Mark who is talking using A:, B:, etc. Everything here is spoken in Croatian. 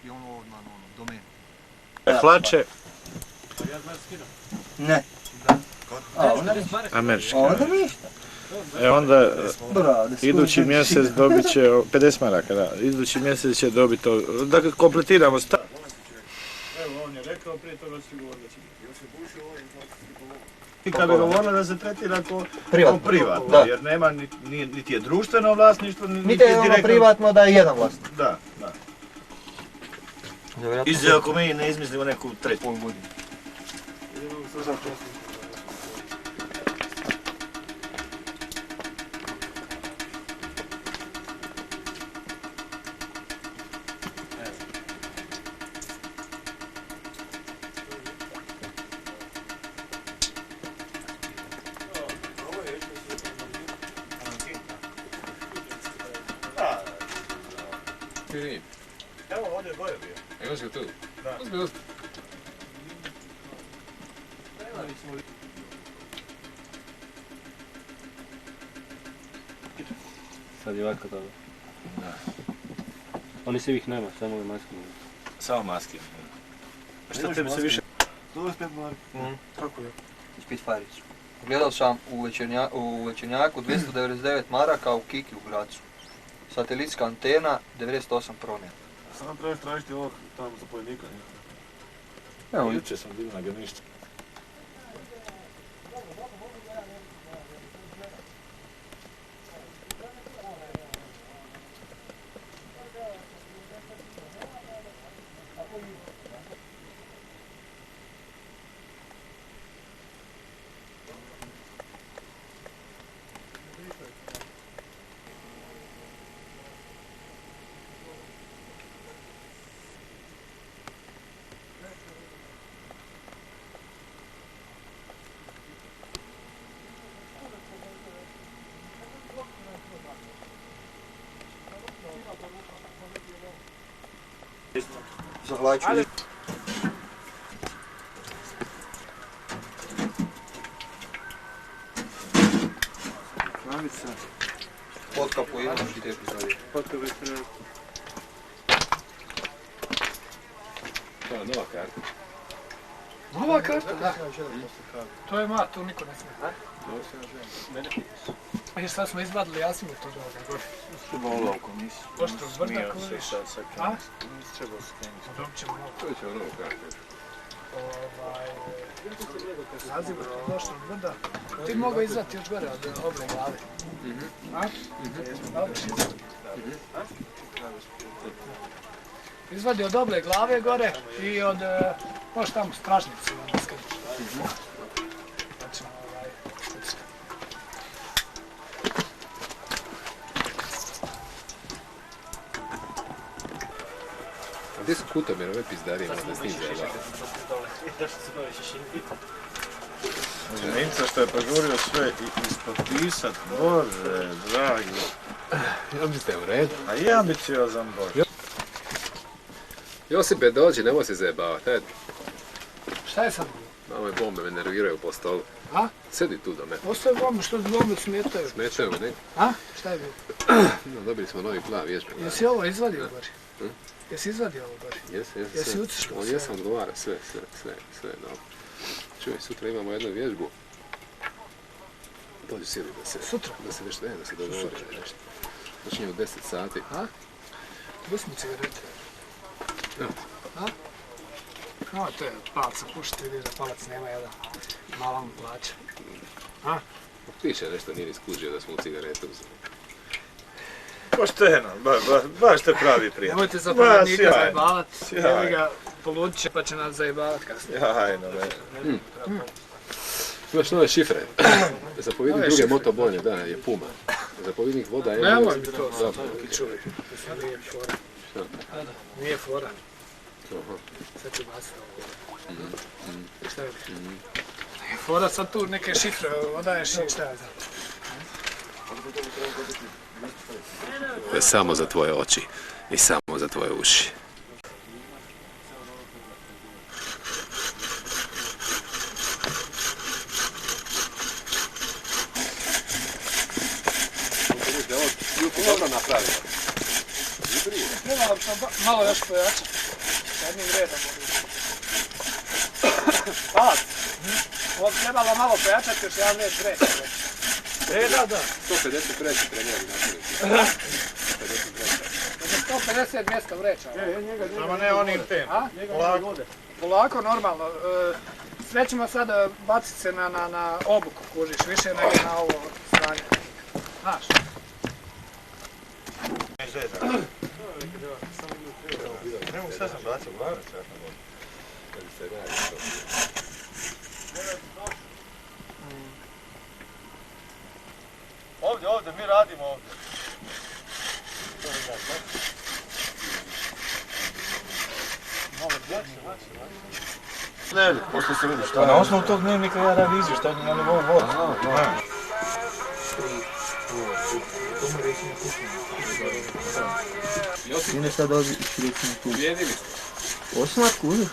A: i ono odmah do mene.
B: Hlače.
C: Ne.
B: Američke.
C: Onda ništa.
B: Onda idući mjesec dobit će 50 maraka, da. Idući mjesec će dobiti to. Dakle, kompletiramo stav. Evo, on je rekao, prije toga si govorio da će biti. I kad bi govorila da se tretira kao privatno, jer nema, niti je društveno vlasništvo,
C: niti je ono privatno da je jedan vlasnik.
B: Da, da. Izgleda ako mi ne izmislimo neku treću godinu. Evo, ovdje je gore bio.
D: Evo si ga tu?
B: Da.
D: Uzmi.
E: Sad je ovako dobro. Da. Oni se ih nema, samo ove maske.
B: Samo maske. A šta tebi se više...
A: To je spet mark. Kako je?
C: Spitfarić. Gledao sam u Večernjaku 299 maraka, u Kiki u Gracu. Satelitska antena, 98 promjena.
A: Samo trebaš tražiti ovog tamo zapovjednika.
B: Evo, jučer sam bio na Grnišću.
C: Zahvaću.
A: Kravica.
C: Potkapu imaš i te epizodije.
A: Potkapu imaš.
D: To je nova karta.
F: Nova karta, da. To je ma, tu niko ne smije.
D: Mene pitaš.
F: I sad smo izvadili, ja sam je to dobro.
B: Treba olovku, nisi.
F: Pošto zbrda koliš. A?
B: Nisi trebao skrenuti.
F: Dobit ćemo novu.
D: To ćemo novu kartu.
F: Nazivu što došlo zbrda. Ti mogu izvati još gore od oble glave. A? Dobiš izvati. Izvadi od oble glave gore i od, možeš tamo stražnicu onda skrbiš. Znači,
D: Gdje su kutomjer, ove pizdarije, možda s njim zajebao?
B: Minca što je požurio sve ispotpisat, Bože, dragi.
D: Ja mislite u redu.
B: A i ambiciozan Bože.
D: Josipe, dođi, nemoj se zajebavati, ajde.
F: šta je sad?
D: Ove bombe me nerviraju po stolu.
F: A?
D: Sedi tu do me.
F: Ostaje bombe, što bombe smetaju?
D: Smećaju me, ne?
F: A? Šta je bilo?
D: No, dobili smo novi plan vježbe.
F: Jesi ovo izvadio gore? Jesi izvadio ovo gore? Jesi
D: sve.
F: ucišao
D: On
F: sve?
D: jesam odgovara, sve, dobro. Čuj, sutra imamo jednu vježbu. Dođi sjedi da se...
F: Sutra?
D: Da se nešto, da se dogovori nešto. Počinje u 10 sati.
F: A? Pusmi cigarete.
D: Ja.
F: A? A, to je palca pušiti, vidiš da palac nema jedan. Mala mu plaća. A?
D: Piše nešto, nije ni skužio da smo u cigaretu uzeli.
B: Pošteno, baš te pravi prijatelj.
F: Nemojte zapovjednika zajebavat,
B: sjajno.
F: ili ga poludit će pa će nas zajebavat kasnije.
B: Jajno,
D: Imaš nove šifre. Zapovjednik druge motobojne, da, je Puma. Zapovjednik voda je...
F: Nemoj mi to svaki čovjek. Nije fora. Nije fora. Sad ću baciti ovo. Šta je? Nije fora, sad tu neke šifre odaješ i šta je za?
D: Samo za tvoje oči i samo za tvoje uši.
F: Trebalo sam Malo još pojača. Jednim redom. Palac. Ovo bi trebalo malo pojačati, još jedan red vreća.
B: Da.
D: 150 vreća trebali napraviti.
F: 150-200 vreća.
B: Samo ne onim tem.
F: A? Polako, normalno. Sve ćemo sad baciti se na obuku, kužiš, više nego na ovo stranje. Znaš?
A: Ne mogu sve sam bacio, gledaj. Ovdje, mi radimo ovdje. Dnevnik, pošto se vidiš. Na osnovu tog dnevnika ja radim izvještaj, šta na nivou voda.
C: Sine sad dođi recimo tu.
D: Ujedili.
C: Osmat kužu.